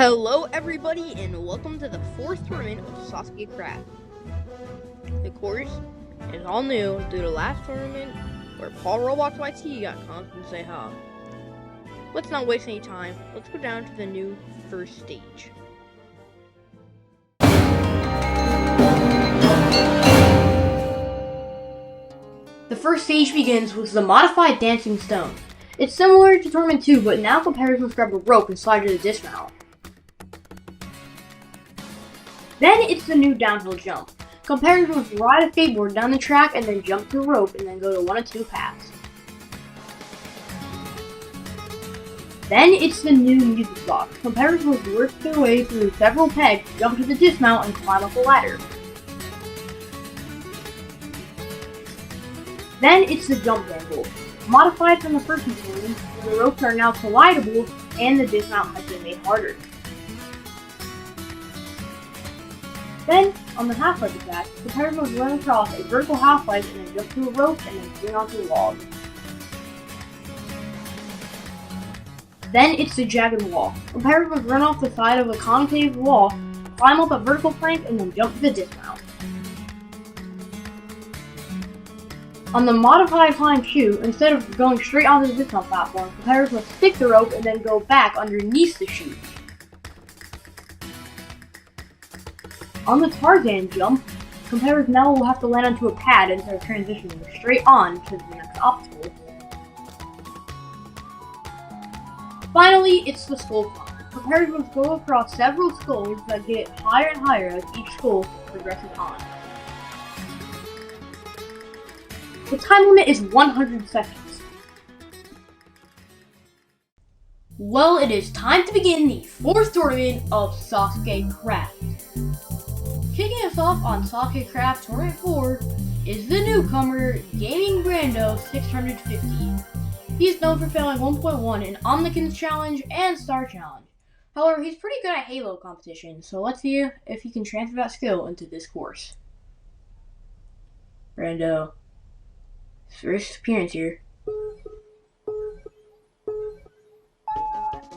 Hello everybody and welcome to the 4th tournament of SASUKE Craft. The course is all new due to last tournament where Paulrobloxyt got conked and say ha. Let's not waste any time, let's go down to the new first stage. The first stage begins with the modified dancing stone. It's similar to Tournament 2, but now competitors must grab a rope and slide to the dismount. Then it's the new downhill jump. Competitors must ride a skateboard down the track and then jump to a rope and then go to 1 of 2 paths. Then it's the new music box. Competitors must work their way through several pegs, jump to the dismount, and climb up a ladder. Then it's the jump dangle. Modified from the first tournament, the ropes are now collidable and the dismount has been made harder. Then, on the half-pipe attack, the competitor must run across a vertical half-pipe and then jump to a rope and then swing onto a log. Then it's the jagged wall. Competitors must run off the side of a concave wall, climb up a vertical plank, and then jump to the dismount. On the modified climb 2, instead of going straight onto the dismount platform, competitors must stick the rope and then go back underneath the chute. On the Tarzan jump, competitors now will have to land onto a pad instead of transitioning straight on to the next obstacle. Finally, it's the skull climb. Competitors must go across several skulls that get higher and higher as each skull progresses on. The time limit is 100 seconds. Well, it is time to begin the 4th tournament of SASUKE Craft. Kicking us off on SASUKE Craft Tournament 4 is the newcomer, Gaming Brando 650. He's known for failing 1.1 in Omnikin's Challenge and Star Challenge. However, he's pretty good at Halo competition, so let's see if he can transfer that skill into this course. Brando. First appearance here.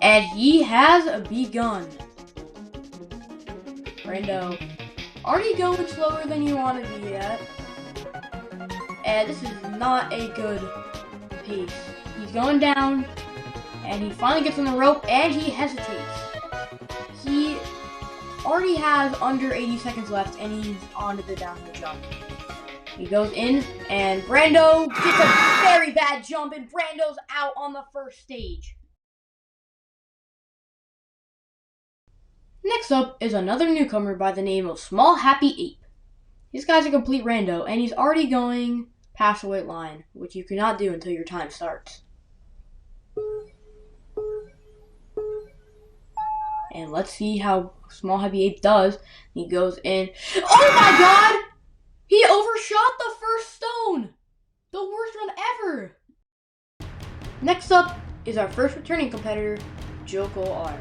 And he has begun. Brando. Already going slower than you want to be at. And this is not a good pace. He's going down, and he finally gets on the rope, and he hesitates. He already has under 80 seconds left, and he's onto the downhill jump. He goes in, and Brando gets a very bad jump, and Brando's out on the first stage. Next up is another newcomer by the name of Small Happy Ape. This guy's a complete rando, and he's already going past the white line, which you cannot do until your time starts. And let's see how Small Happy Ape does. He goes in. Oh my god! He overshot the first stone! The worst run ever! Next up is our first returning competitor, Joko R.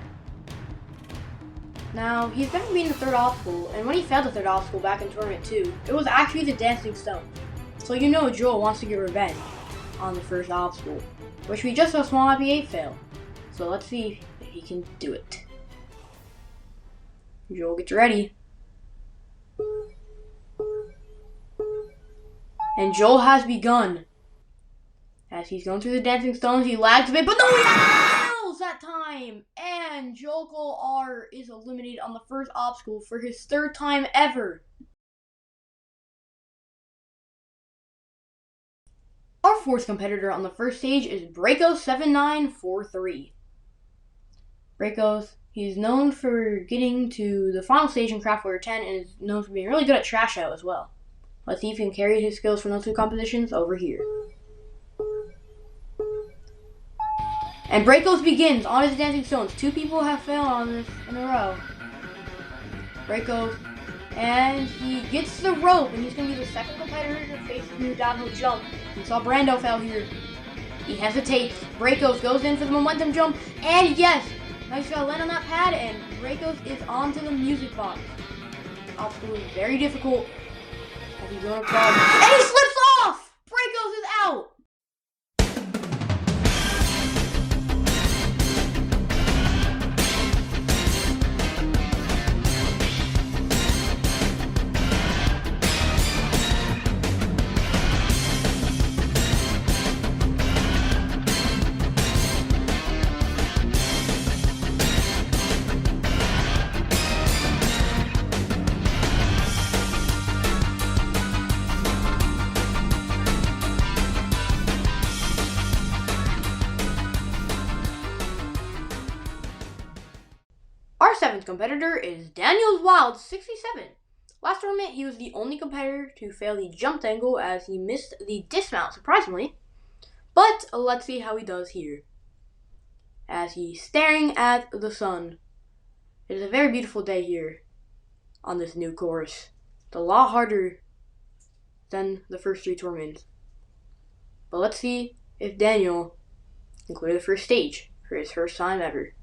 Now, he's going to be in the 3rd obstacle, and when he failed the 3rd obstacle back in Tournament 2, it was actually the dancing stone. So you know Joel wants to get revenge on the first obstacle, which we just saw Small Happy Ape fail. So let's see if he can do it. Joel gets ready. And Joel has begun. As he's going through the dancing stones, he lags a bit, but no, he fails that time! And Joko R is eliminated on the first obstacle for his 3rd time ever. Our 4th competitor on the first stage is Breako7943. Breakos, he's known for getting to the final stage in Craft Warrior 10 and is known for being really good at trash out as well. Let's see if he can carry his skills from those 2 competitions over here. And Breakos begins on his dancing stones. 2 people have failed on this in a row. Breakos, and he gets the rope, and he's going to be the 2nd competitor to face the new downhill jump. We saw Brando fail here. He hesitates. Breakos goes in for the momentum jump, and yes! Now he's got to land on that pad, and Breakos is onto the music box. Obstacle is very difficult. As he's going across, and he slips off! Breakos is out! Our 7th competitor is Daniel's Wild 67. Last tournament, he was the only competitor to fail the jump angle as he missed the dismount, surprisingly. But let's see how he does here. As he's staring at the sun. It is a very beautiful day here on this new course. It's a lot harder than the first 3 tournaments. But let's see if Daniel can clear the first stage for his first time ever.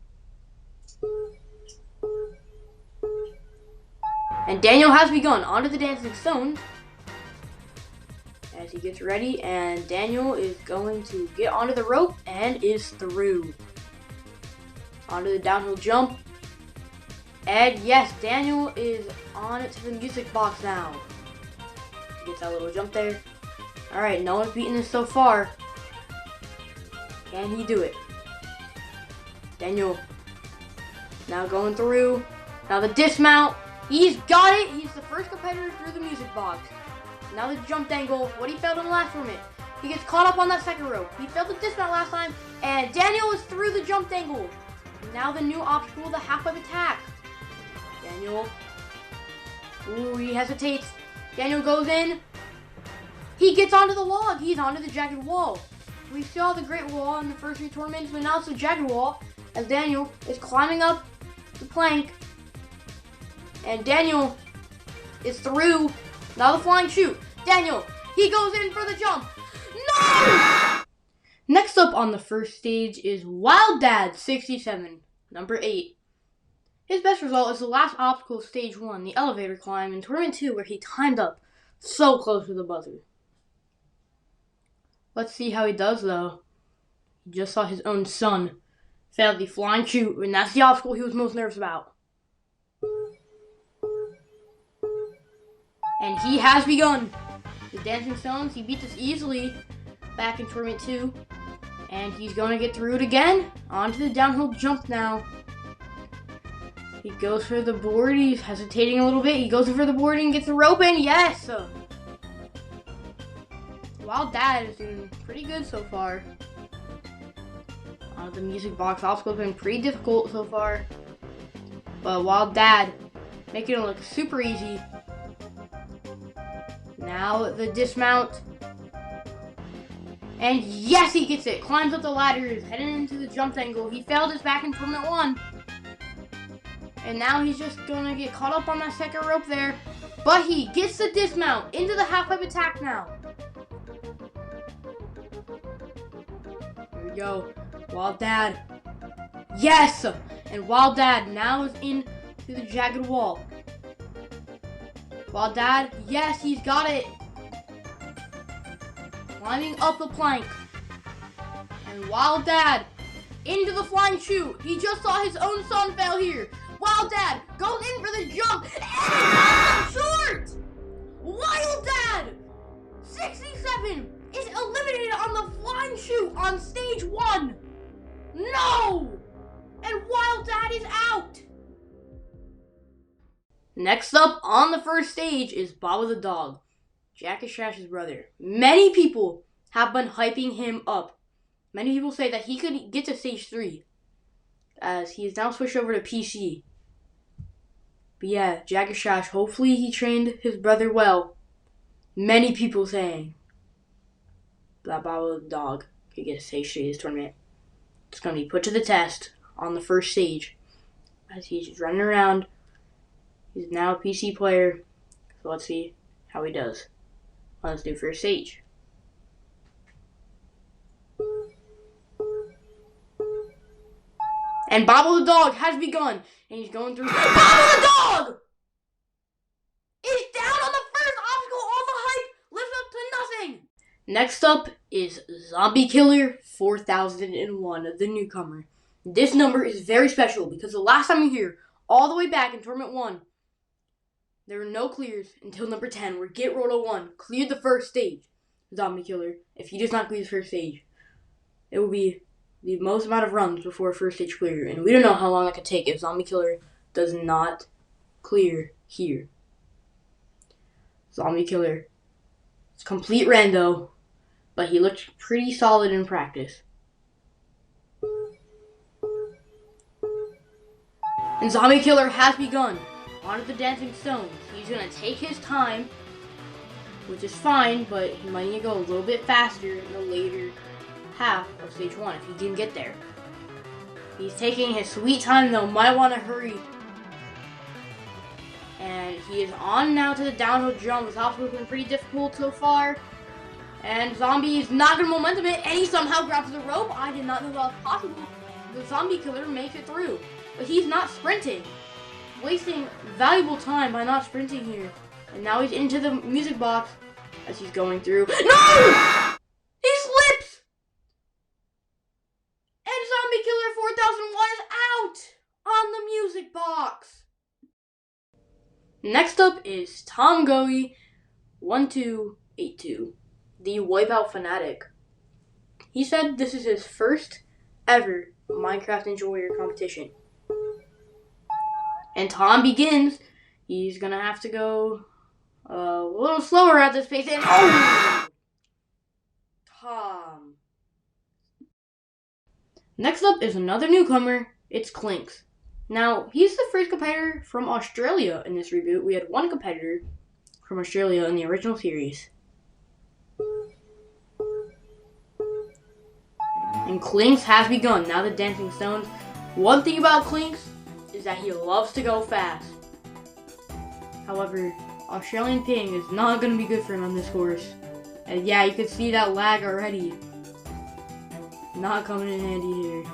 And Daniel has begun onto the dancing stones as he gets ready, and Daniel is going to get onto the rope and is through. Onto the downhill jump. And yes, Daniel is on it to the music box now. He gets that little jump there. Alright, no one's beaten this so far. Can he do it? Daniel now going through. Now the dismount. He's got it. He's the first competitor through the music box. Now the jump angle. What he failed in the last tournament. He gets caught up on that second rope. He failed the dismount last time. And Daniel is through the jump angle. Now the new obstacle, the half-pipe attack. Daniel. Ooh, he hesitates. Daniel goes in. He gets onto the log. He's onto the jagged wall. We saw the Great Wall in the first 3 tournaments, but now it's the jagged wall as Daniel is climbing up the plank. And Daniel is through. Now the flying chute. Daniel, he goes in for the jump. No! Next up on the first stage is Wild Dad 67, number 8. His best result is the last obstacle of stage 1, the elevator climb in tournament 2, where he timed up so close to the buzzer. Let's see how he does though. He just saw his own son fail the flying chute, and that's the obstacle he was most nervous about. And he has begun. The dancing stones, he beat this easily back in tournament 2. And he's going to get through it again. Onto the downhill jump now. He goes for the board. He's hesitating a little bit. He goes for the board and gets the rope in. Yes! Wild Dad is doing pretty good so far. The music box obstacle has been pretty difficult so far. But Wild Dad making it look super easy. Now the dismount. And yes, he gets it. Climbs up the ladders, heading into the jump angle. He failed this back in tournament 1. And now he's just going to get caught up on that second rope there. But he gets the dismount into the half-pipe attack now. Here we go. Wild Dad. Yes! And Wild Dad now is into the jagged wall. Wild Dad, yes, he's got it. Climbing up the plank. And Wild Dad into the flying chute. He just saw his own son fail here. Wild Dad goes in for the jump. And it's short! Wild Dad 67 is eliminated on the flying chute on stage 1. No! And Wild Dad is out. Next up on the first stage is Baba the dog, Jack and Shash's brother. Many people have been hyping him up. Many people say that he could get to stage 3, as he is now switched over to PC. But yeah, Jack and Shash, hopefully he trained his brother well. Many people saying that Baba the dog could get to stage 3 this tournament. It's going to be put to the test on the first stage, as he's just running around. He's now a PC player, so let's see how he does on this new first stage. And Baba the dog has begun, and he's going through. Baba the dog is down on the first obstacle. All the hype lives up to nothing. Next up is Zombie Killer 4001, the newcomer. This number is very special because the last time you hear, all the way back in Tournament 1, there were no clears until number 10, where Get Roto 1 cleared the first stage. Zombie Killer, if he does not clear the first stage, it will be the most amount of runs before a first stage clear. And we don't know how long that could take if Zombie Killer does not clear here. Zombie Killer, it's complete rando, but he looked pretty solid in practice. And Zombie Killer has begun. Onto the Dancing Stones. He's gonna take his time, which is fine, but he might need to go a little bit faster in the later half of stage 1 if he can get there. He's taking his sweet time though, might want to hurry. And he is on now to the downhill jump. This obstacle has been pretty difficult so far. And Zombie is not going to momentum it, and he somehow grabs the rope. I did not know that was possible. The Zombie Killer makes it through. But he's not sprinting. Wasting valuable time by not sprinting here. And now he's into the music box as he's going through. No! He slips! And Zombie Killer 4001 is out on the music box. Next up is Tom Goey 1282, the Wipeout Fanatic. He said this is his first ever Minecraft Enjoyer competition. And Tom begins. He's gonna have to go a little slower at this pace. And oh! Tom. Next up is another newcomer. It's Clinks. Now, he's the first competitor from Australia in this reboot. We had one competitor from Australia in the original series. And Clinks has begun. Now the Dancing Stones. One thing about Clinks is that he loves to go fast. However, Australian ping is not going to be good for him on this course. And yeah, you can see that lag already. Not coming in handy here.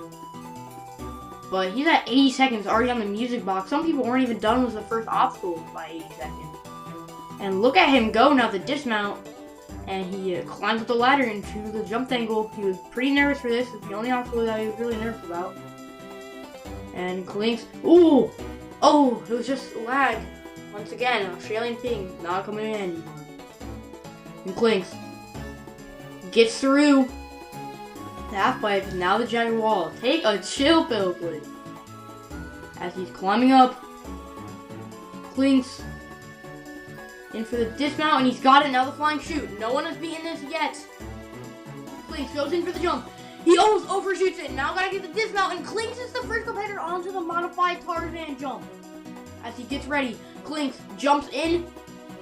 But he's at 80 seconds already on the music box. Some people weren't even done with the first obstacle by 80 seconds. And look at him go now, the dismount. And he climbs up the ladder into the jump angle. He was pretty nervous for this. It's the only obstacle that he was really nervous about. And Clinks, ooh! Oh, it was just lag. Once again, Australian ping, not coming in handy. And Clinks gets through the half pipe, now the jagged wall. Take a chill pill, Clinks. As he's climbing up, Clinks in for the dismount, and he's got it. Now the flying chute. No one has beaten this yet. Clinks goes in for the jump. He almost overshoots it. Now gotta get the dismount, and Clinks is the first competitor onto the modified Tarzan jump. As he gets ready, Clinks jumps in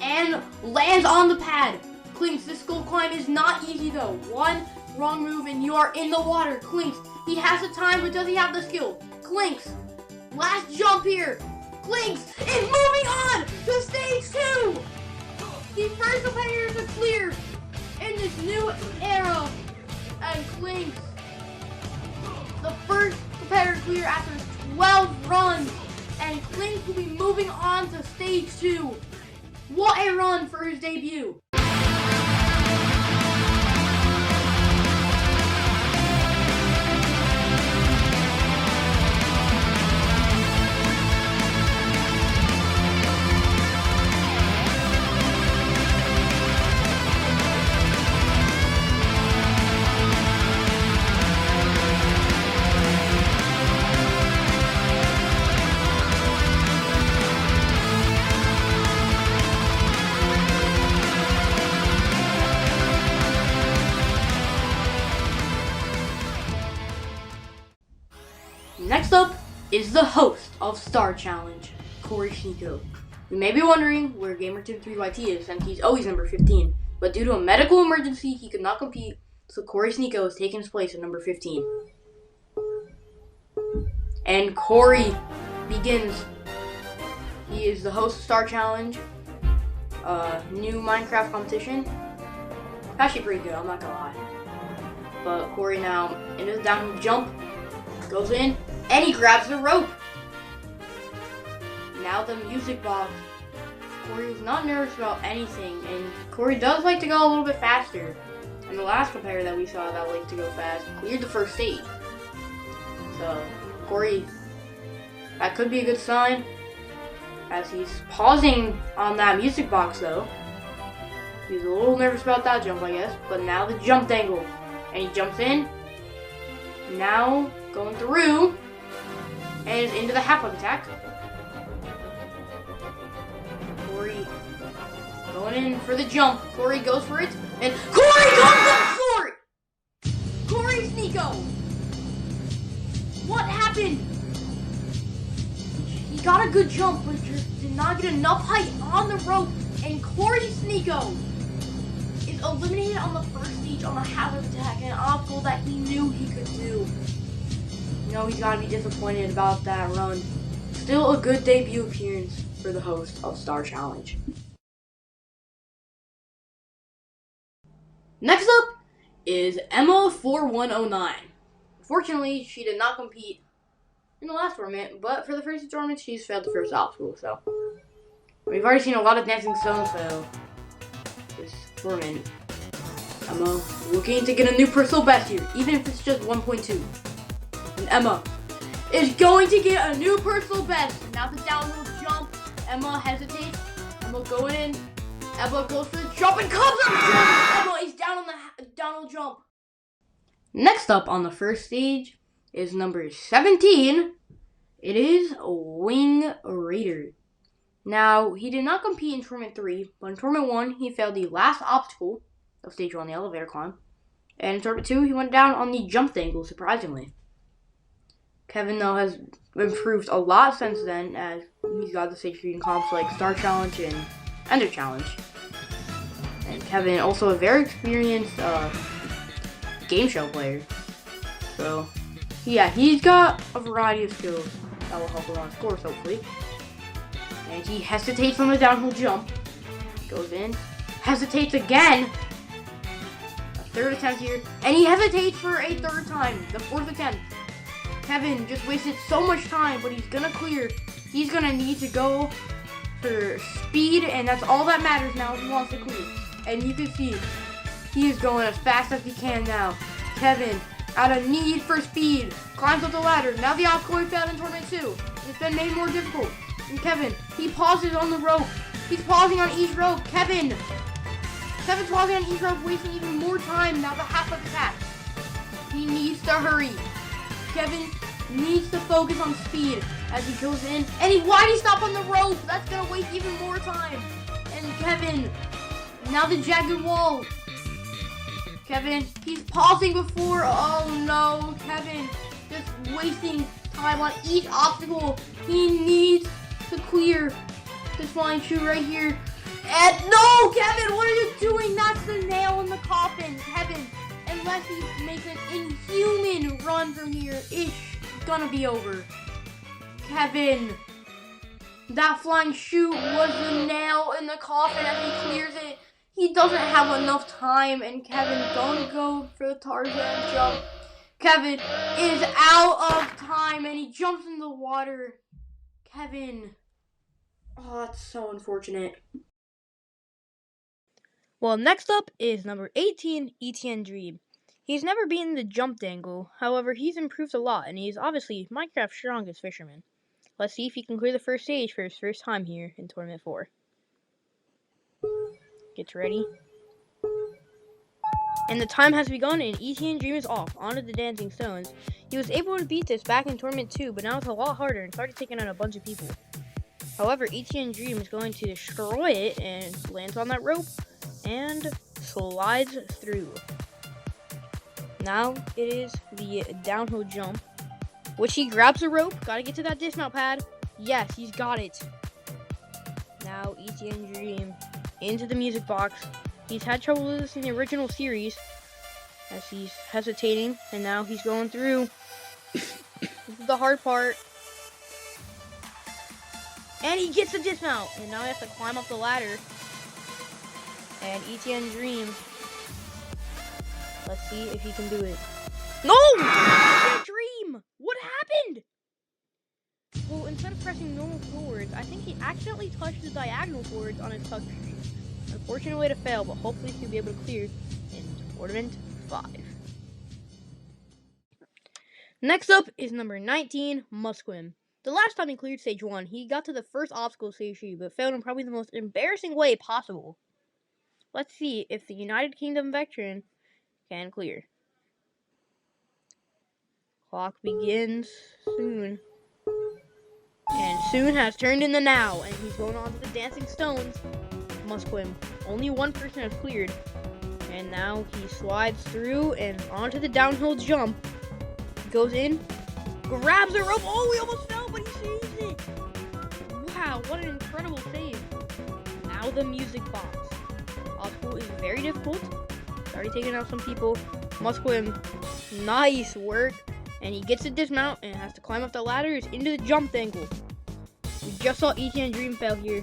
and lands on the pad. Clinks, this skull climb is not easy though. One wrong move and you are in the water. Clinks, he has the time, but does he have the skill? Clinks, last jump here. Clinks is moving on to stage 2. The first competitor to clear in this new era. And Clinks, the first competitor to clear after 12 runs. And Clinks will be moving on to stage 2. What a run for his debut. Next up is the host of Star Challenge, Corey Sneeko. You may be wondering where GamerTube3YT is, since he's always number 15. But due to a medical emergency, he could not compete, so Corey Sneeko is taking his place at number 15. And Corey begins. He is the host of Star Challenge, new Minecraft competition. Actually pretty good, I'm not gonna lie. But Corey now into the downhill jump, goes in, and he grabs the rope. Now the music box. Corey was not nervous about anything, and Corey does like to go a little bit faster. And the last competitor that we saw that liked to go fast cleared the first stage. So, Corey, that could be a good sign. As he's pausing on that music box though. He's a little nervous about that jump, I guess. But now the jump angle. And he jumps in. Now going through. And is into the half-pipe attack. Corey going in for the jump. Corey goes for it. And Corey comes up short! Corey Sneeko! What happened? got a good jump, but just did not get enough height on the rope. And Corey Sneeko is eliminated on the first stage on a hazard attack, an obstacle that he knew he could do. You know, he's got to be disappointed about that run. Still a good debut appearance for the host of Star Challenge. Next up is Emma4109. Unfortunately, she did not compete in the last tournament, but for the first two tournaments, she's failed the first obstacle, so we've already seen a lot of Dancing Stones fail this tournament. Emma looking to get a new personal best here, even if it's just 1.2. And Emma is going to get a new personal best. Now the downhill jump. Emma hesitates. Emma going in. Emma goes for the jump and comes up. Emma is down on the downhill jump. Next up on the first stage is number 17. It is Wing Raider. Now, he did not compete in Tournament 3, but in Tournament 1, he failed the last obstacle of Stage 1, the elevator climb. And in Tournament 2, he went down on the jump angle, surprisingly. Kevin, though, has improved a lot since then, as he's got the stage shooting comps like Star Challenge and Ender Challenge. And Kevin, also a very experienced game show player. So, yeah, he's got a variety of skills that will help him on his course, hopefully. And he hesitates on the downhill jump. Goes in. Hesitates again. A third attempt here. And he hesitates for a third time. The fourth attempt. Kevin just wasted so much time, but he's gonna clear. He's gonna need to go for speed, and that's all that matters now if he wants to clear. And you can see he is going as fast as he can now. Kevin, out of need for speed, climbs up the ladder. Now the obstacle he failed in Tournament 2. It's been made more difficult. And Kevin, he pauses on the rope. He's pausing on each rope. Kevin's pausing on each rope, wasting even more time. Now the half-up attack. He needs to hurry. Kevin needs to focus on speed as he goes in. And why did he stop on the rope? That's going to waste even more time. And Kevin, now the jagged wall. Kevin, he's pausing before. Oh no, Kevin, just wasting time on each obstacle. He needs to clear this flying shoe right here. And no, Kevin, what are you doing? That's the nail in the coffin, Kevin. Unless he makes an inhuman run from here, it's gonna be over. Kevin, that flying shoe was the nail in the coffin as he clears it. He doesn't have enough time, and Kevin don't go for the Tarzan jump. Kevin is out of time, and he jumps in the water. Kevin, oh, that's so unfortunate. Well, next up is number 18, ETN Dream. He's never beaten the jump dangle, however, he's improved a lot, and he's obviously Minecraft's strongest fisherman. Let's see if he can clear the first stage for his first time here in Tournament 4. Gets ready. And the time has begun, and ETN Dream is off onto the Dancing Stones. He was able to beat this back in Tournament 2, but now it's a lot harder and started taking out a bunch of people. However, ETN Dream is going to destroy it and lands on that rope and slides through. Now it is the downhill jump, which he grabs the rope. Gotta get to that dismount pad. Yes, he's got it. Now ETN Dream into the music box. He's had trouble with this in the original series as he's hesitating, and now he's going through. This is the hard part. And he gets the dismount, and now he has to climb up the ladder. And ETN Dream, let's see if he can do it. No! ETN Dream! What happened? Well, instead of pressing normal forwards, I think he accidentally touched the diagonal forwards on his touch screen. Unfortunate way to fail, but hopefully he'll be able to clear in Tournament 5. Next up is number 19, Musquin. The last time he cleared Stage 1, he got to the first obstacle of Stage 3, but failed in probably the most embarrassing way possible. Let's see if the United Kingdom veteran can clear. Clock begins soon. And soon has turned into now, and he's going on to the Dancing Stones. Musquin. Only one person has cleared. And now he slides through and onto the downhill jump. Goes in, grabs the rope. Oh, he almost fell, but he saves it. what an incredible save. Now the music box. Obstacle is very difficult. It's already taken out some people. Musquim, nice work. And he gets to dismount and has to climb up the ladders into the jump angle. We just saw ETN Dream fail here.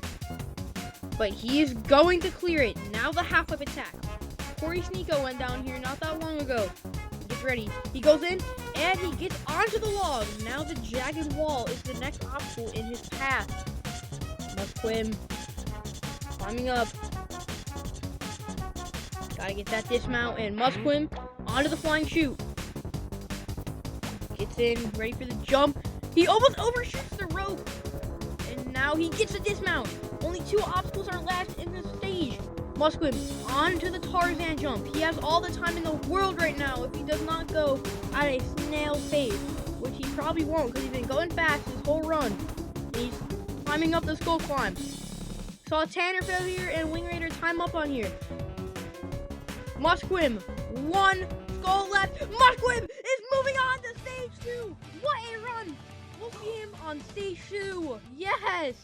But he is going to clear it. Now the half-whip attack. Corey Sneeko went down here not that long ago. He gets ready. He goes in and he gets onto the log. Now the jagged wall is the next obstacle in his path. Musquim climbing up. Gotta get that dismount, and Musquim onto the flying chute. Gets in, ready for the jump. He almost overshoots the rope. And now he gets a dismount. Only 2 obstacles are left in the stage. Musquim onto the Tarzan jump. He has all the time in the world right now if he does not go at a snail's pace, which he probably won't because he's been going fast his whole run. And he's climbing up the skull climb. Saw Tanner fail here and Wing Raider time up on here. Musquim, 1 skull left. Musquim is moving on to stage 2. What a run! We'll see him on stage 2. Yes!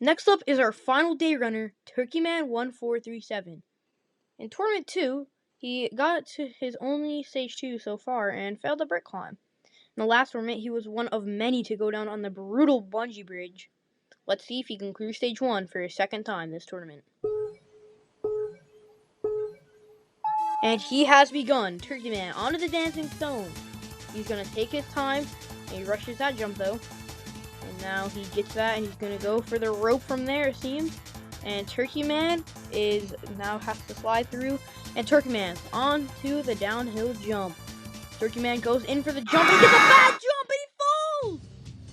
Next up is our final day runner, Turkeyman1437. In Tournament 2, he got to his only Stage 2 so far and failed the brick climb. In the last tournament, he was one of many to go down on the brutal bungee bridge. Let's see if he can clear Stage 1 for his second time this tournament. And he has begun. Turkeyman onto the dancing stone. He's going to take his time, and he rushes that jump though. And now he gets that, and he's going to go for the rope from there, it seems. And Turkeyman is now has to slide through. And Turkeyman's on to the downhill jump. Turkeyman goes in for the jump, and he gets a bad jump, and he falls!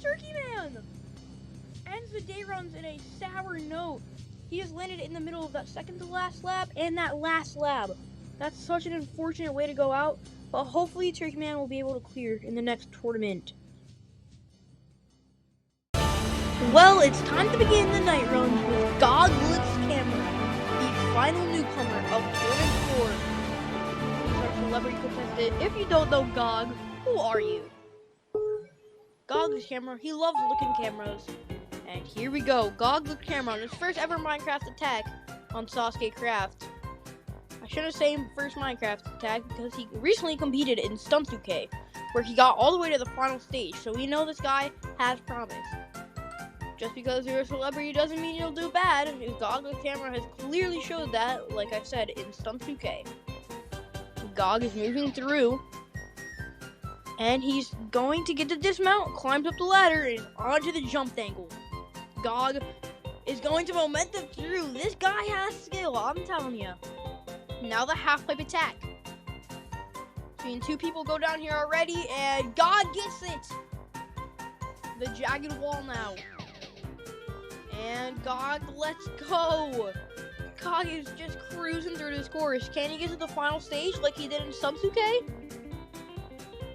Turkeyman ends the day runs in a sour note. He has landed in the middle of that second to last lap and that last lap. That's such an unfortunate way to go out, but hopefully Turkeyman will be able to clear in the next tournament. Well, it's time to begin the night run with Goglit's Camera, the final newcomer of Tournament 4. He's our celebrity contestant. If you don't know Gog, who are you? Goglit's Camera, he loves looking cameras. And here we go, Goglit's Camera on his first ever Minecraft attack on SASUKE Craft. I shouldn't say first Minecraft attack because he recently competed in SASUKE, where he got all the way to the final stage, so we know this guy has promise. Just because you're a celebrity doesn't mean you'll do bad. Gog's Camera has clearly showed that, like I said, in SASUKE. Gog is moving through, and he's going to get the dismount, climbs up the ladder, and is onto the jump angle. Gog is going to momentum through. This guy has skill, I'm telling you. Now the half-pipe attack. Seeing 2 people go down here already, and Gog gets it. The jagged wall now. And Gog, let's go. Gog is just cruising through this course. Can he get to the final stage like he did in SASUKE?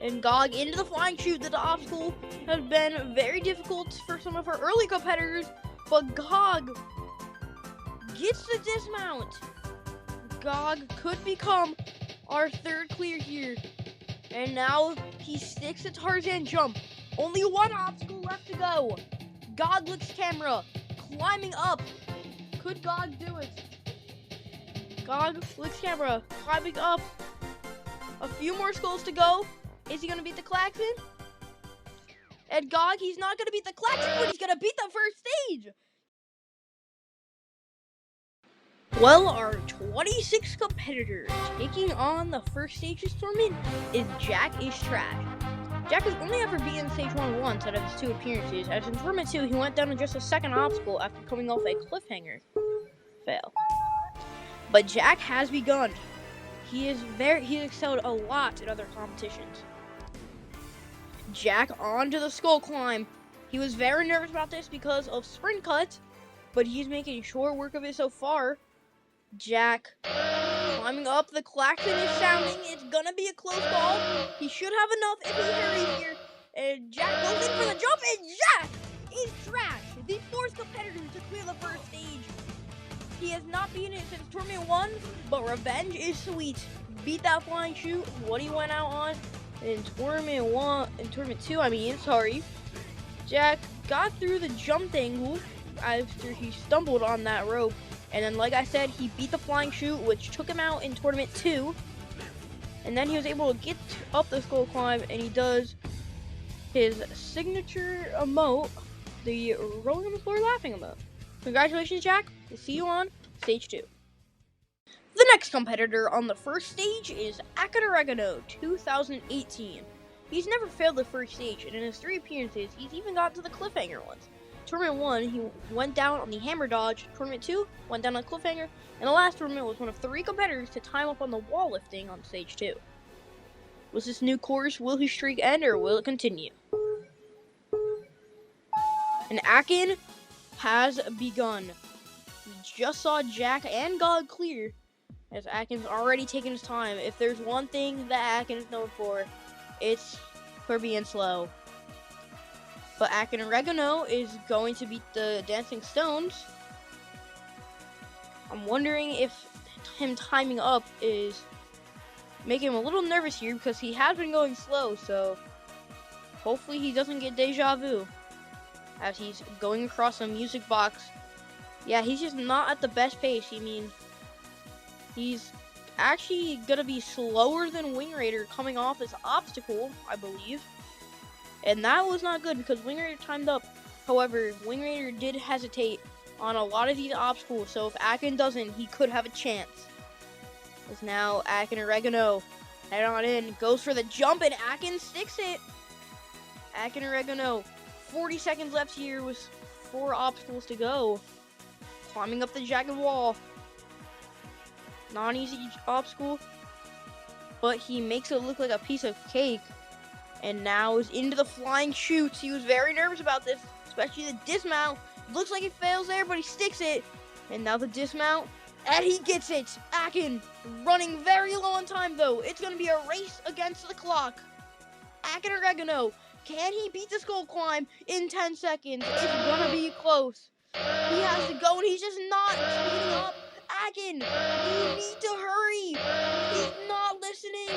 And Gog into the flying chute. The obstacle has been very difficult for some of our early competitors, but Gog gets the dismount. Gog could become our 3rd clear here. And now he sticks to Tarzan jump. Only 1 obstacle left to go. Goglit's Camera climbing up. Could Gog do it? Goglit's Camera climbing up. A few more skulls to go. Is he going to beat the klaxon? And Gog, he's not going to beat the klaxon, but he's going to beat the first stage. Well, our 26th competitor taking on the first stage's tournament is Jack is Trash. Jack has only ever beaten Stage 1 once out of his 2 appearances, as in Tournament 2 he went down to just a second obstacle after coming off a cliffhanger fail. But Jack has begun. He excelled a lot in other competitions. Jack onto the skull climb. He was very nervous about this because of sprint cuts, but he's making short work of it so far. Jack climbing up, the klaxon is sounding. It's gonna be a close call. He should have enough if he hurries here. And Jack goes in for the jump, and Jack is Trash, the 4th competitor to clear the first stage. He has not beaten it since Tournament 1, but revenge is sweet. Beat that flying chute, what he went out on in Tournament 2, Jack got through the jump angle after he stumbled on that rope. And then, like I said, he beat the flying chute, which took him out in Tournament 2. And then he was able to get up the skull climb, and he does his signature emote, the rolling on the floor laughing emote. Congratulations, Jack. We'll see you on Stage 2. The next competitor on the first stage is Oregano 2018. He's never failed the first stage, and in his 3 appearances, he's even gotten to the cliffhanger ones. Tournament 1, he went down on the hammer dodge. Tournament 2, went down on the cliffhanger. And the last tournament was one of 3 competitors to time up on the wall lifting on Stage 2. Was this new course, will his streak end, or will it continue? And Akin has begun. We just saw Jack and God clear, as Akin's already taken his time. If there's one thing that Akin is known for, it's for being slow. But Oregano is going to beat the Dancing Stones. I'm wondering if him timing up is making him a little nervous here, because he has been going slow, so hopefully he doesn't get deja vu as he's going across a music box. Yeah, he's just not at the best pace. He's actually gonna be slower than Wing Raider coming off this obstacle, I believe. And that was not good because Wing Raider timed up. However, Wing Raider did hesitate on a lot of these obstacles, so if Akin doesn't, he could have a chance. As now Oregano head on in, goes for the jump, and Akin sticks it. Oregano, 40 seconds left here with 4 obstacles to go. Climbing up the jagged wall. Not an easy obstacle, but he makes it look like a piece of cake. And now is into the flying chutes. He was very nervous about this, especially the dismount. Looks like he fails there, but he sticks it. And now the dismount, and he gets it. Akin running very low on time, though. It's going to be a race against the clock. Oregano, can he beat the skull climb in 10 seconds? It's going to be close. He has to go, and he's just not speeding up. Akin, you need to hurry. He's not listening.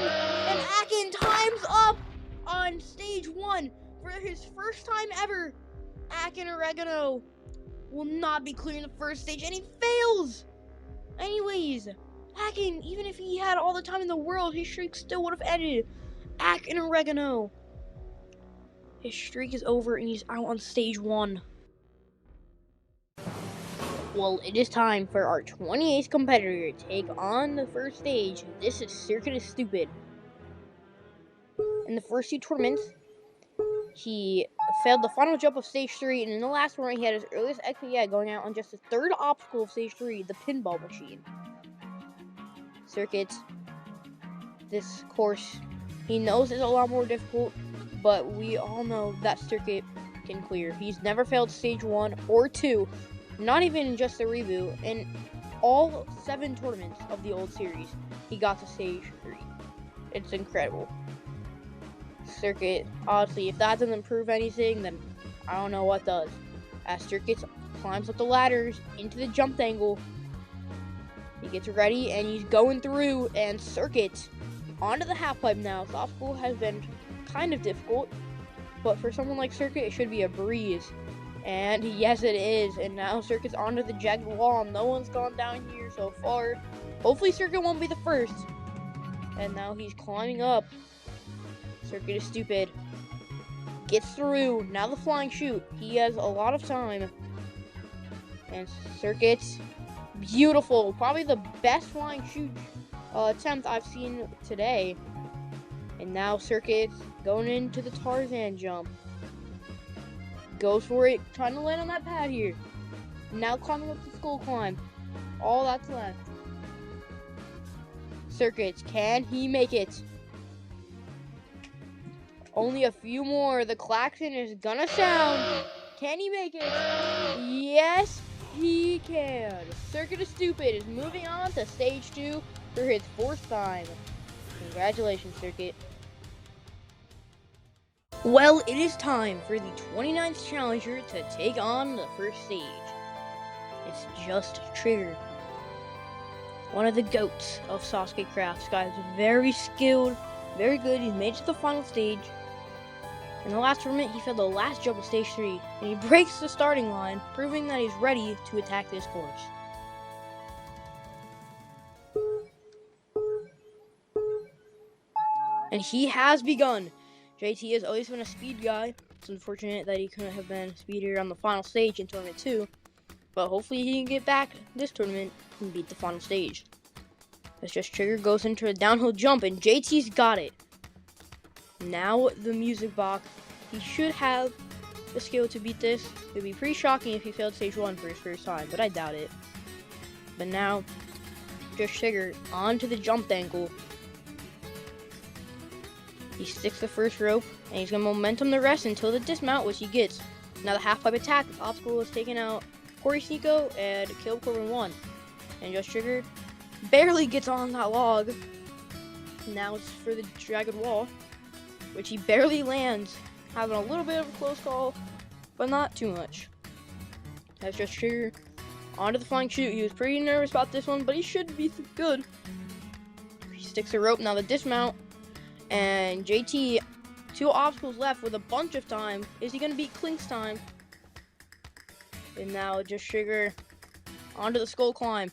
And Akin times up on Stage 1 for his first time ever. Oregano will not be clearing the first stage, and he fails. Anyways, Akin, even if he had all the time in the world, his streak still would have ended. Oregano, his streak is over, and he's out on Stage 1. Well, it is time for our 28th competitor to take on the first stage. This is Circuit is Stupid. In the first 2 tournaments, he failed the final jump of Stage 3, and in the last tournament, he had his earliest exit yet, going out on just the 3rd obstacle of Stage 3, the pinball machine. Circuit, this course, he knows is a lot more difficult, but we all know that Circuit can clear. He's never failed Stage 1 or 2, not even just the reboot. In all 7 tournaments of the old series, he got to Stage 3. It's incredible. Circuit, honestly, if that doesn't prove anything, then I don't know what does. As Circuit climbs up the ladders into the jump angle, he gets ready and he's going through, and Circuit onto the half pipe now. This obstacle has been kind of difficult, but for someone like Circuit, it should be a breeze. And yes, it is. And now Circuit's onto the jagged wall. No one's gone down here so far. Hopefully Circuit won't be the first. And now he's climbing up. Circuit is Stupid. Gets through. Now the flying chute. He has a lot of time. And Circuit. Beautiful. Probably the best flying chute attempt I've seen today. And now Circuit going into the Tarzan jump. Goes for it. Trying to land on that pad here. Now climbing up the skull climb. All that's left. Circuit. Can he make it? Only a few more. The klaxon is gonna sound. Can he make it? Yes, he can. Circuit is Stupid is moving on to stage 2 for his 4th time. Congratulations, Circuit. Well, it is time for the 29th challenger to take on the first stage. It's just Trigger. One of the GOATs of SASUKE Craft. This guy is very skilled, very good. He's made it to the final stage. In the last tournament, he failed the last jump of stage 3, and he breaks the starting line, proving that he's ready to attack this course. And he has begun. JT has always been a speed guy. It's unfortunate that he couldn't have been speedier on the final stage in tournament 2, but hopefully he can get back this tournament and beat the final stage. As just Trigger goes into a downhill jump, and JT's got it. Now the music box. He should have the skill to beat this. It would be pretty shocking if he failed stage 1 for his first time, but I doubt it. But now, just Trigger onto the jump angle. He sticks the first rope, and he's going to momentum the rest until the dismount, which he gets. Now the half-pipe attack. This obstacle is taken out Corey Sneeko and Caleb Corbin 1. And just Trigger barely gets on that log. Now it's for the jagged wall, which he barely lands, having a little bit of a close call, but not too much. That's just Trigger onto the flying chute. He was pretty nervous about this one, but he should be good. He sticks the rope. Now the dismount, and JT, 2 obstacles left with a bunch of time. Is he going to beat Klink's time? And now just Trigger onto the skull climb.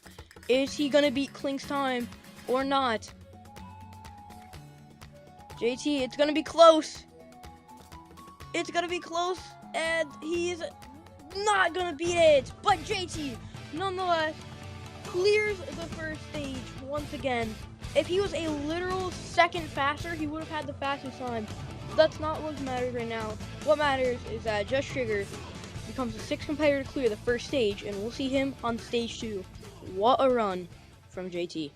Is he going to beat Klink's time or not? JT, it's going to be close. It's going to be close, and he's not going to beat it. But JT, nonetheless, clears the first stage once again. If he was a literal second faster, he would have had the fastest time. That's not what matters right now. What matters is that Just Trigger becomes the 6th competitor to clear the first stage, and we'll see him on stage 2. What a run from JT.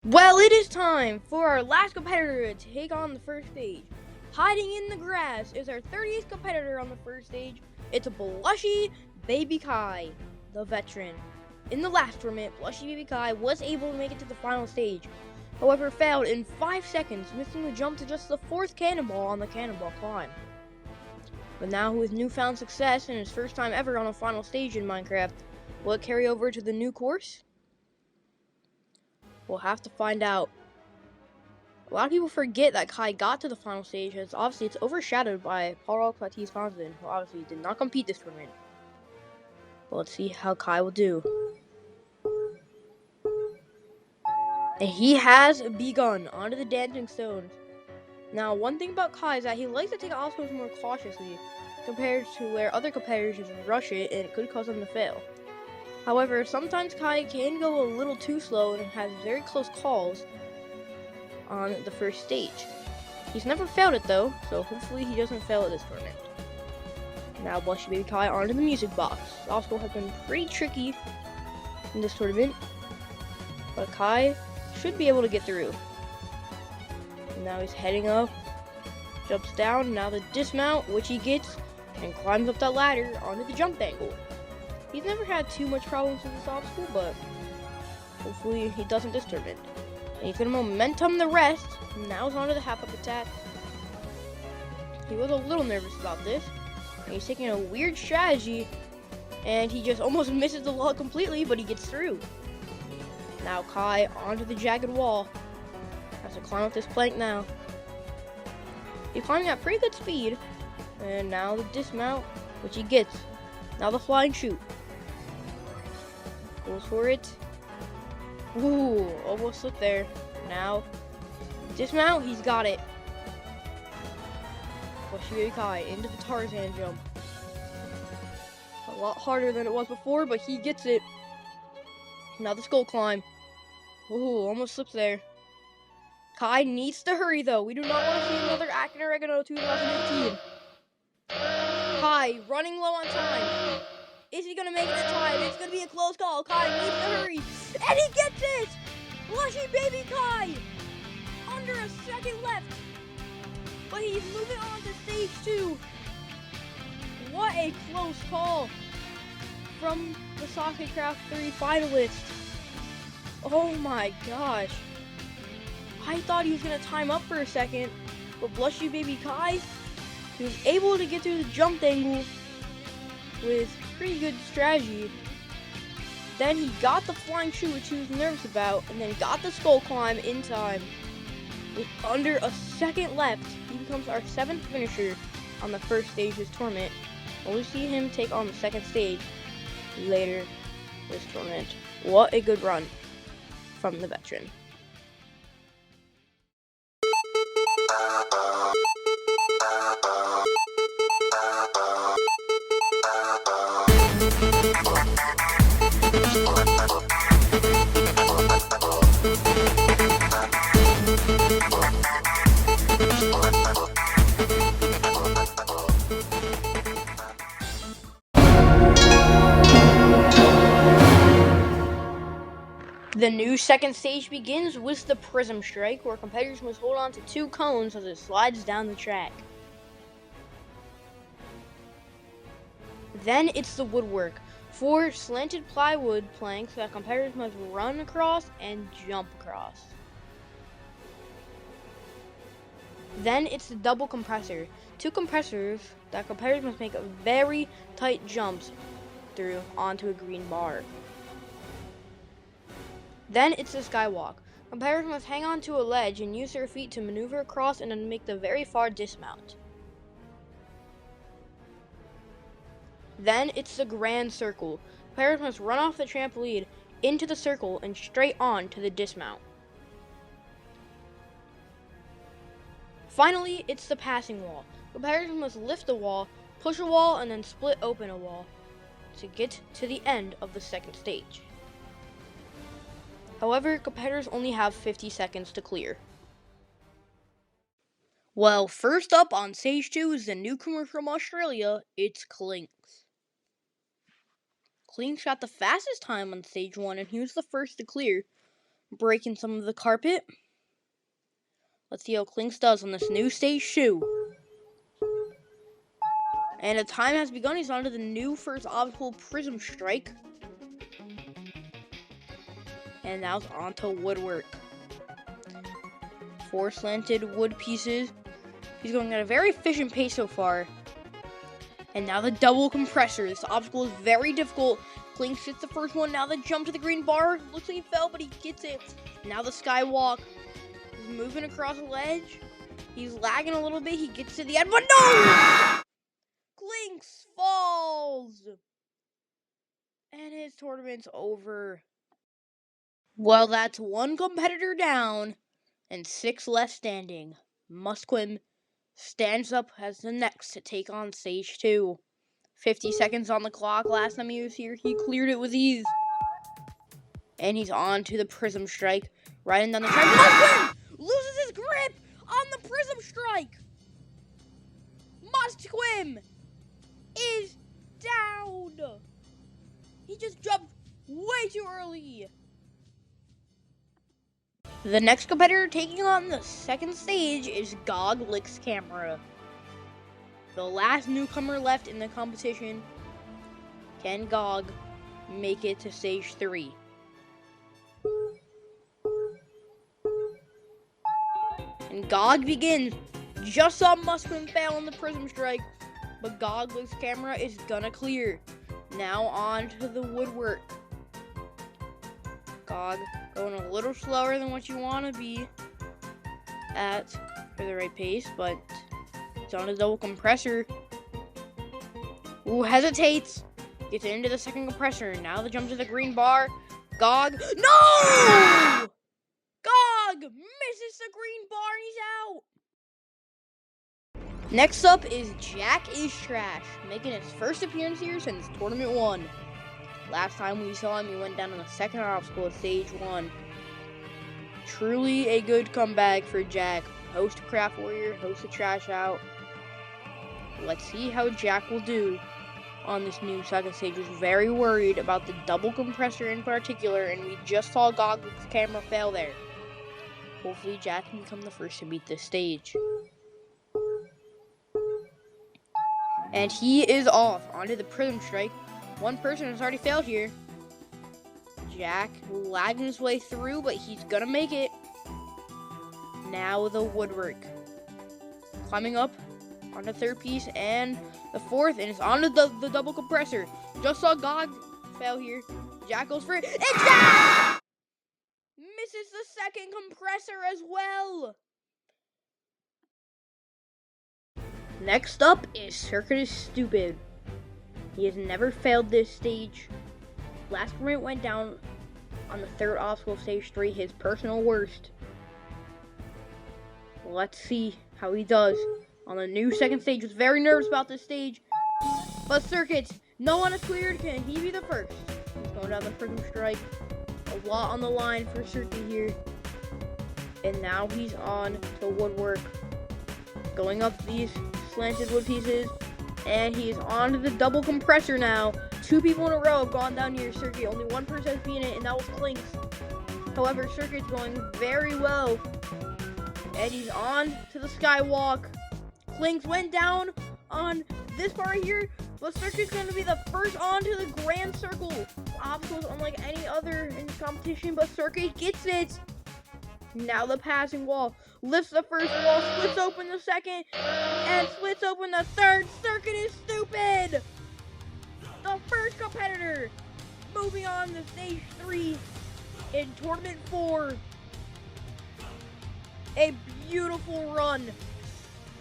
Well, it is time for our last competitor to take on the first stage. Hiding in the grass is our 30th competitor on the first stage. It's a Blushy Baby Kai, the veteran. In the last tournament, Blushy Baby Kai was able to make it to the final stage. However, failed in 5 seconds, missing the jump to just the 4th cannonball on the cannonball climb. But now, with newfound success and his first time ever on a final stage in Minecraft, will it carry over to the new course? We'll have to find out. A lot of people forget that Kai got to the final stage, as obviously it's overshadowed by Paulrobloxyt, who obviously did not compete this tournament. But let's see how Kai will do. And he has begun onto the dancing stones. Now, one thing about Kai is that he likes to take obstacles more cautiously, compared to where other competitors just rush it and it could cause them to fail. However, sometimes Kai can go a little too slow and has very close calls on the first stage. He's never failed it though, so hopefully he doesn't fail at this tournament. Now Blushy Baby Kai onto the music box. The obstacle has been pretty tricky in this tournament, but Kai should be able to get through. And now he's heading up, jumps down, now the dismount, which he gets, and climbs up that ladder onto the jump angle. He's never had too much problems with this obstacle, but hopefully he doesn't this tournament. And he's going to momentum the rest. Now he's onto the half-up attack. He was a little nervous about this. And he's taking a weird strategy. And he just almost misses the log completely, but he gets through. Now Kai onto the jagged wall. Has to climb up this plank now. He's climbing at pretty good speed. And now the dismount, which he gets. Now the flying chute. Goes for it. Ooh, almost slipped there. Now, dismount, he's got it. Blushy Kai into the Tarzan jump. A lot harder than it was before, but he gets it. Now the skull climb. Ooh, almost slips there. Kai needs to hurry though. We do not want to see another Akin Oregano 2018. Kai running low on time. Is he gonna make it in time? It's gonna be a close call. Kai needs to hurry. And he gets it! Blushy baby Kai! Under a second left. But he's moving on to stage 2. What a close call from the SASUKE Craft 3 finalist. Oh my gosh. I thought he was going to time up for a second, but Blushy Baby Kai, he was able to get through the jump angle with pretty good strategy. Then he got the flying shoe, which he was nervous about, and then got the skull climb in time. With under a second left, he becomes our 7th finisher on the first stage of this tournament. We'll see him take on the second stage later this tournament. What a good run from the veteran. The new second stage begins with the Prism Strike, where competitors must hold on to 2 cones as it slides down the track. Then it's the woodwork, 4 slanted plywood planks that competitors must run across and jump across. Then it's the double compressor, 2 compressors that competitors must make very tight jumps through onto a green bar. Then it's the skywalk. Competitors must hang on to a ledge and use their feet to maneuver across and then make the very far dismount. Then it's the grand circle. Competitors must run off the trampoline into the circle and straight on to the dismount. Finally, it's the passing wall. Competitors must lift the wall, push a wall, and then split open a wall to get to the end of the second stage. However, competitors only have 50 seconds to clear. Well, first up on stage 2 is the newcomer from Australia, it's Clinks. Clinks got the fastest time on stage 1 and he was the first to clear, breaking some of the carpet. Let's see how Clinks does on this new stage 2. And the time has begun. He's on to the new first obstacle, Prism Strike. And now it's on to woodwork. 4 slanted wood pieces. He's going at a very efficient pace so far. And now the double compressor. This obstacle is very difficult. Clinks hits the first one. Now the jump to the green bar. Looks like he fell, but he gets it. Now the skywalk. He's moving across the ledge. He's lagging a little bit. He gets to the end, but no! Clinks falls. And his tournament's over. Well, that's 1 competitor down and 6 left standing. Musquin stands up as the next to take on stage 2. 50 seconds on the clock. Last time he was here, he cleared it with ease. And he's on to the Prism Strike. Riding down the track. Musquin loses his grip on the Prism Strike. Musquin is down. He just jumped way too early. The next competitor taking on the second stage is Gog Licks Camera. The last newcomer left in the competition. Can Gog make it to stage 3? And Gog begins. Just saw Musquin fail on the Prism Strike, but Gog Licks Camera is gonna clear. Now on to the woodwork. Gog going a little slower than what you want to be at for the right pace, but it's on a double compressor. Ooh, hesitates. Gets into the second compressor. Now the jump to the green bar. Gog. No! Gog misses the green bar and he's out. Next up is Jack is Trash, making his first appearance here since Tournament 1. Last time we saw him, he went down on the second obstacle of Stage 1. Truly a good comeback for Jack. Host Craft Warrior, host the Trash Out. Let's see how Jack will do on this new second stage. Was very worried about the double compressor in particular, and we just saw Goggles' camera fail there. Hopefully Jack can become the first to beat this stage. And he is off onto the Prism Strike. One person has already failed here. Jack lagging his way through, but he's gonna make it. Now the woodwork. Climbing up on the third piece and the fourth, and it's on the double compressor. Just saw Gog fail here. Jack goes for it. And Jack misses the second compressor as well. Next up is Circuit is Stupid. He has never failed this stage. Last sprint went down on the third obstacle of Stage 3, his personal worst. Let's see how he does on the new second stage. Was very nervous about this stage. But Circuit, no one is cleared. Can he be the first? He's going down the Prism Strike. A lot on the line for Circuit here. And now he's on to woodwork. Going up these slanted wood pieces. And he's on to the double compressor now. Two people in a row have gone down here, Circuit. Only one person has beaten it, and that was Clinks. However, Circuit's going very well. And he's on to the skywalk. Clinks went down on this part right here, but Circuit's going to be the first onto the grand circle. Obstacles unlike any other in the competition, but Circuit gets it. Now the passing wall. Lifts the first wall, splits open the second, and splits open the third. Circuit is Stupid! The first competitor moving on to Stage 3 in Tournament 4. A beautiful run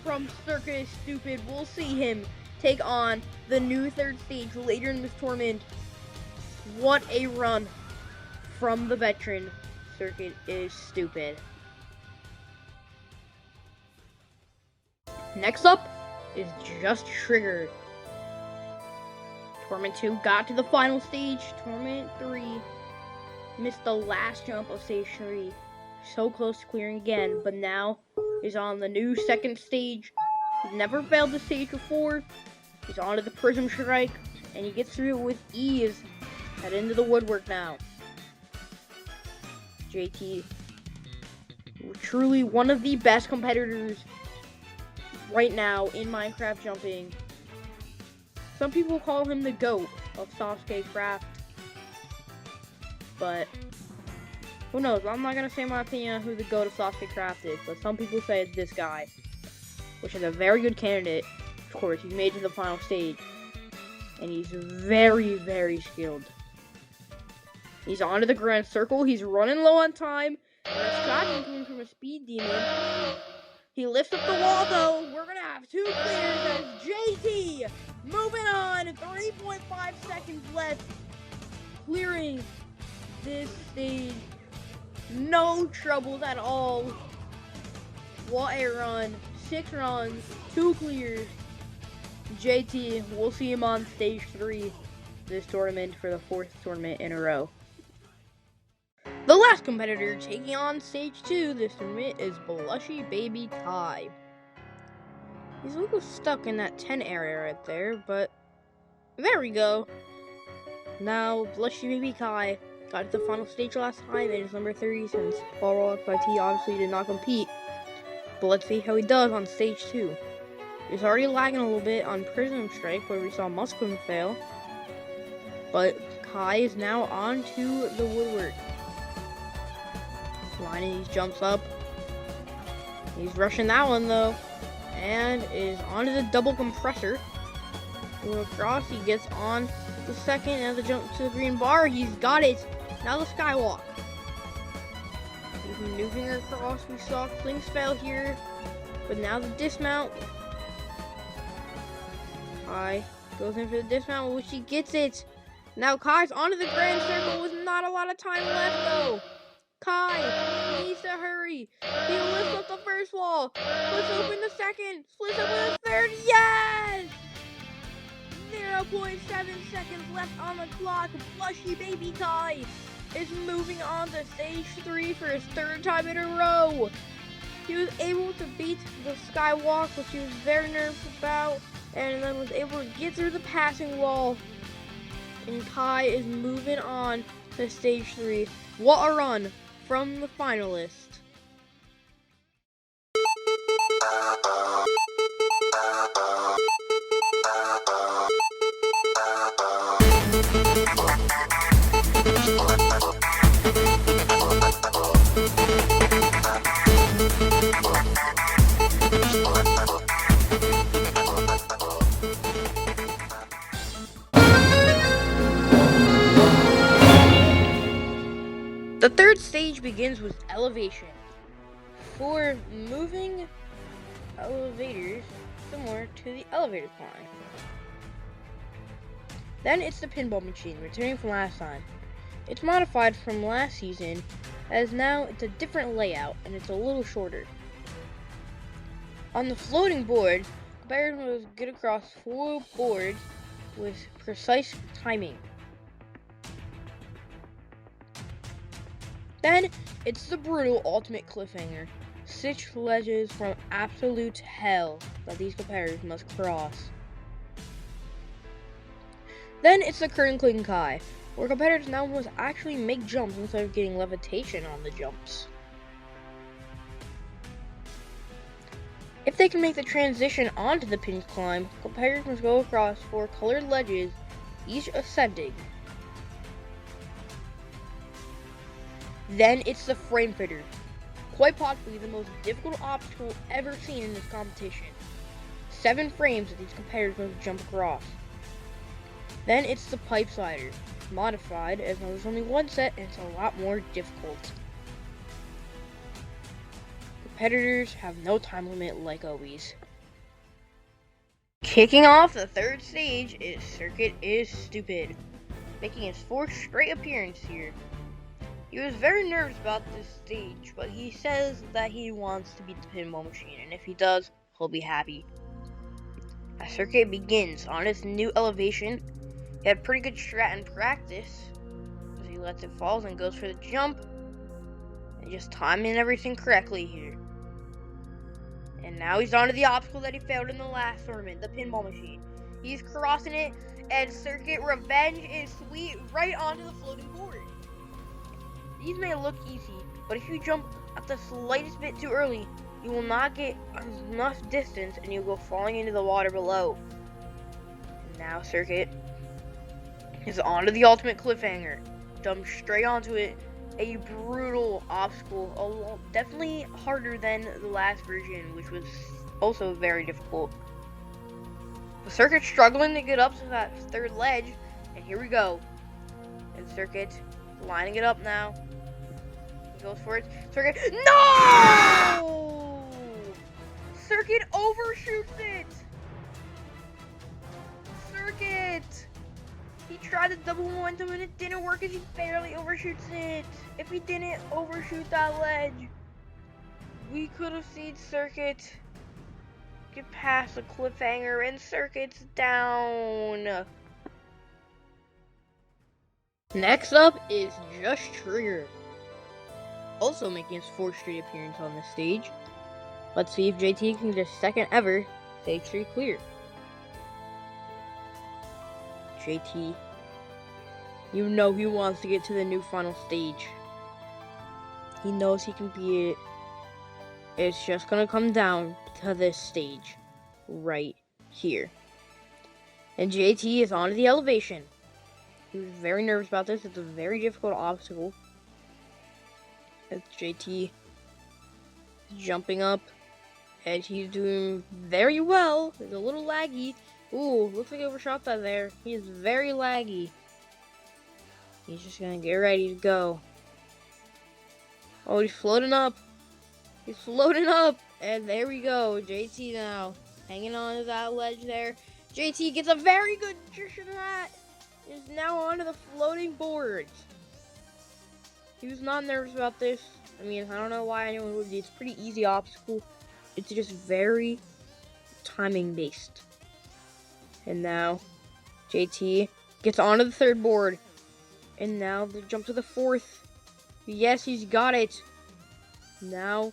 from Circuit is Stupid. We'll see him take on the new third stage later in this tournament. What a run from the veteran. Circuit is Stupid. Next up is Just Trigger. Tournament 2 got to the final stage. Tournament 3 missed the last jump of Stage 3. So close to clearing again, but now is on the new second stage. He's never failed the stage before. He's onto the Prism Strike, and he gets through it with ease. Head into the woodwork now. JT, truly one of the best competitors right now in Minecraft jumping. Some people call him the GOAT of SASUKE Craft, but who knows? I'm not gonna say my opinion on who the GOAT of SASUKE Craft is, but some people say it's this guy, which is a very good candidate. Of course, he made it to the final stage, and he's very, very skilled. He's onto the grand circle. He's running low on time. And a shot coming from a speed demon. He lifts up the wall, though. We're gonna have two clears as JT moving on. 3.5 seconds left, clearing this stage. No troubles at all. What a run. 6 runs, 2 clears. JT, we'll see him on Stage 3 this tournament for the 4th tournament in a row. The last competitor taking on Stage 2 this tournament is Blushy Baby Kai. He's a little stuck in that 10 area right there, but there we go. Now, Blushy Baby Kai got to the final stage last time and is number 30 since Paulrobloxyt obviously did not compete. But let's see how he does on Stage 2. He's already lagging a little bit on Prism Strike, where we saw Musquin fail. But Kai is now on to the woodwork. Lining these jumps up. He's rushing that one though. And is onto the double compressor. Going across, he gets on the second and the jump to the green bar. He's got it. Now the skywalk. He's maneuvering across. We saw Clinks fail here. But now the dismount. Kai goes in for the dismount, which he gets it. Now Kai's onto the grand circle with not a lot of time left though. Kai needs to hurry. He lifts up the first wall, splits open the second, splits open the 0.7 seconds left on the clock. Plushy Baby Kai is moving on to stage 3 for his 3rd time in a row. He was able to beat the skywalk, which he was very nervous about, and then was able to get through the passing wall. And Kai is moving on to stage 3. What a run from the finalists. The 3rd stage begins with elevation. For moving elevators similar to the elevator climb. Then it's the pinball machine, returning from last time. It's modified from last season, as now it's a different layout and it's a little shorter. On the floating board, competitors must get across 4 boards with precise timing. Then it's the brutal ultimate cliffhanger. 6 ledges from absolute hell that these competitors must cross. Then it's the curtain clicking Kai, where competitors now must actually make jumps instead of getting levitation on the jumps. If they can make the transition onto the pin climb, competitors must go across 4 colored ledges, each ascending. Then it's the frame fitter, quite possibly the most difficult obstacle ever seen in this competition. 7 frames that these competitors must jump across. Then it's the pipe slider, modified as there's only 1 set and it's a lot more difficult. Competitors have no time limit like always. Kicking off the 3rd stage is Circuit is Stupid, making his 4th straight appearance here. He was very nervous about this stage, but he says that he wants to beat the pinball machine, and if he does, he'll be happy. As Circuit begins on his new elevation, he had pretty good strat in practice, as he lets it fall and goes for the jump, and just timing everything correctly here. And now he's onto the obstacle that he failed in the last tournament, the pinball machine. He's crossing it, and Circuit Revenge is sweet right onto the floating board. These may look easy, but if you jump at the slightest bit too early, you will not get enough distance and you'll go falling into the water below. And now Circuit is onto the ultimate cliffhanger. Jumps straight onto it. A brutal obstacle, definitely harder than the last version, which was also very difficult. The Circuit's struggling to get up to that 3rd ledge, and here we go. And Circuit lining it up now. He goes for it. Circuit. No! Circuit overshoots it! Circuit! He tried the double momentum and it didn't work as he barely overshoots it. If he didn't overshoot that ledge, we could have seen Circuit get past the cliffhanger and Circuit's down. Next up is Just Trigger, also making his 4th straight appearance on this stage. Let's see if JT can get his 2nd ever stage 3 clear. JT, you know he wants to get to the new final stage. He knows he can beat it. It's just gonna come down to this stage right here. And JT is onto the elevation. He was very nervous about this. It's a very difficult obstacle. As JT jumping up, and he's doing very well. It's a little laggy. Ooh, looks like he overshot that there. He is very laggy. He's just gonna get ready to go. Oh, he's floating up. He's floating up. And there we go. JT now hanging on to that ledge there. JT gets a very good trick in that. Is now onto the floating boards. He was not nervous about this. I mean, I don't know why anyone would be. It's a pretty easy obstacle. It's just very timing based. And now JT gets onto the third board. And now the jump to the fourth. Yes, he's got it. Now,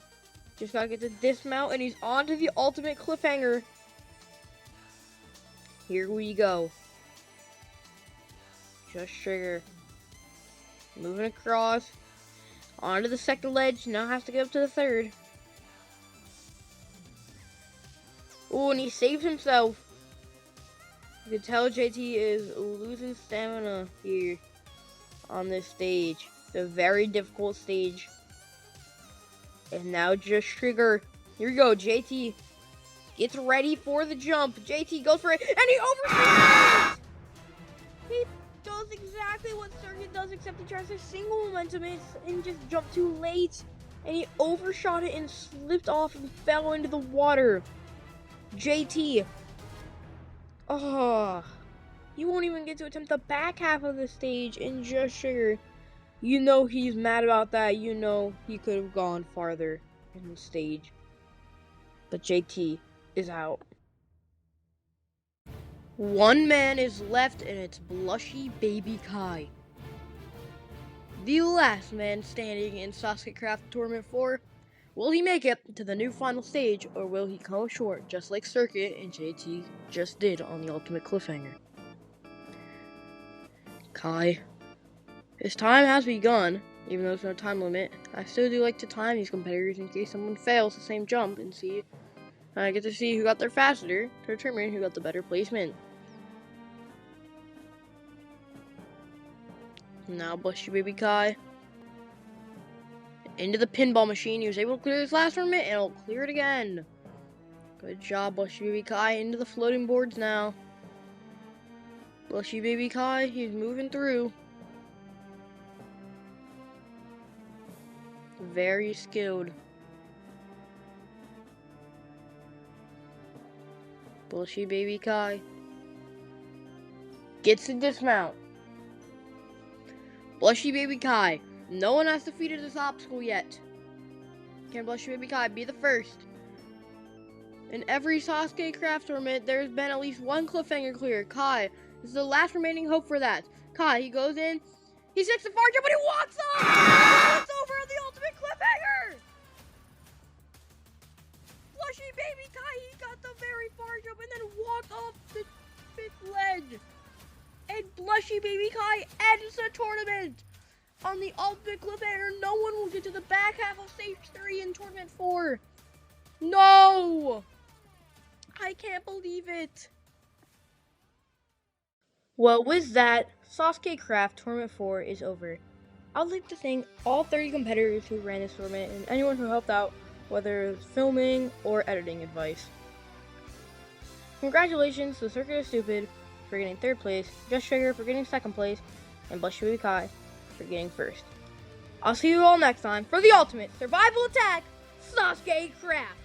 just gotta get to dismount, and he's on to the ultimate cliffhanger. Here we go. Just trigger. Moving across. Onto the second ledge. Now has to get up to the third. Oh, and he saves himself. You can tell JT is losing stamina here on this stage. It's a very difficult stage. And now just trigger. Here we go. JT gets ready for the jump. JT goes for it, and he overshoots! He does exactly what Circuit does, except he tries to single momentum it and just jumped too late. And he overshot it and slipped off and fell into the water. JT. Oh, he won't even get to attempt the back half of the stage and just trigger. You know he's mad about that. You know he could have gone farther in the stage. But JT is out. One man is left, and it's Blushy Baby Kai. The last man standing in SASUKE Craft Tournament 4. Will he make it to the new final stage, or will he come short just like Circuit and JT just did on the ultimate cliffhanger? Kai. His time has begun, even though there's no time limit. I still do like to time these competitors in case someone fails the same jump and see. I get to see who got there faster to determine who got the better placement. Now, Blushy Baby Kai. Into the pinball machine. He was able to clear his last tournament, and he'll clear it again. Good job, Blushy Baby Kai. Into the floating boards now. Blushy Baby Kai, he's moving through. Very skilled. Blushy Baby Kai gets the dismount. Blushy Baby Kai. No one has defeated this obstacle yet. Can Blushy Baby Kai be the first? In every SASUKE Craft tournament, there's been at least one cliffhanger clear. Kai is the last remaining hope for that. Kai, he goes in. He takes the far jump, but he walks off! It's over on the ultimate cliffhanger! Blushy Baby Kai, he got the very far jump and then walked off the fifth ledge. And Blushy Baby Kai ends the tournament! On the ultimate cliffhanger, no one will get to the back half of stage 3 in tournament 4. No! I can't believe it. Well, with that, SASUKE Craft Tournament 4 is over. I'd like to thank all 30 competitors who ran this tournament and anyone who helped out, whether it was filming or editing advice. Congratulations to Circuit is Stupid for getting 3rd place, Just Sugar for getting 2nd place, and Blushy Baby Kai for getting 1st. I'll see you all next time for the ultimate survival attack, SASUKE Craft!